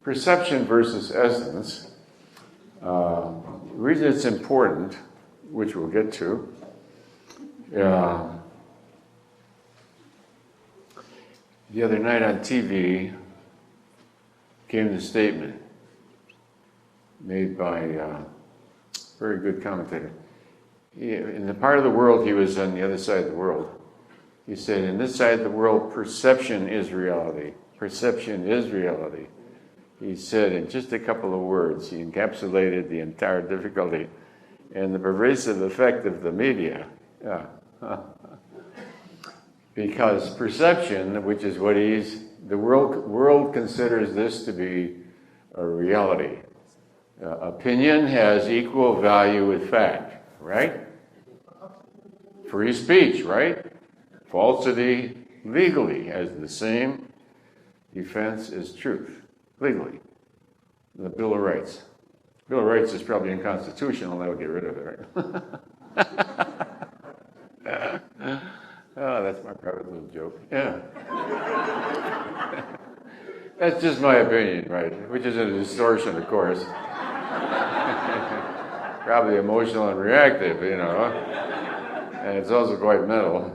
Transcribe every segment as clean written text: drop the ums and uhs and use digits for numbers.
perception versus essence. The reason it's important, which we'll get to, the other night on TV came the statement made by a very good commentator. In the part of the world he was on the other side of the world, he said, in this side of the world, perception is reality. Perception is reality. He said in just a couple of words, he encapsulated the entire difficulty and the pervasive effect of the media. Because perception, which is what the world considers this to be a reality. Opinion has equal value with fact, right? Free speech, right? Falsity legally has the same defense as truth, legally. The Bill of Rights. Bill of Rights is probably unconstitutional, that would get rid of it, right? Oh, that's my private little joke. Yeah. That's just my opinion, right? Which is a distortion, of course. Probably emotional and reactive, and it's also quite mental.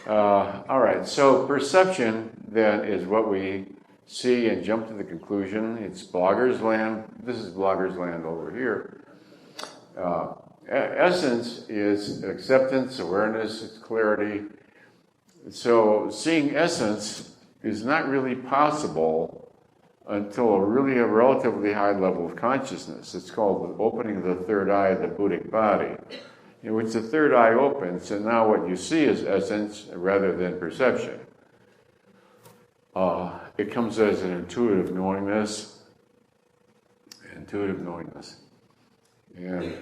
All right, so perception then is what we see and jump to the conclusion. It's blogger's land. This is blogger's land over here. Essence is acceptance, awareness, it's clarity. So seeing essence is not really possible until a relatively high level of consciousness. It's called the opening of the third eye of the Buddhic body, in which the third eye opens, and now what you see is essence rather than perception. It comes as an intuitive knowingness. And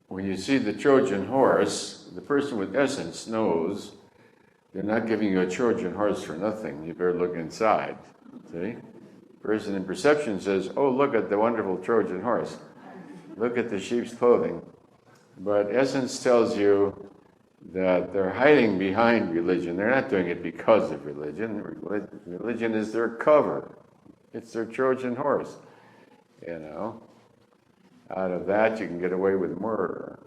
when you see the Trojan horse, the person with essence knows they're not giving you a Trojan horse for nothing. You better look inside. See? The person in perception says, oh, look at the wonderful Trojan horse. Look at the sheep's clothing. But essence tells you that they're hiding behind religion. They're not doing it because of religion. Religion is their cover. It's their Trojan horse. Out of that, you can get away with murder.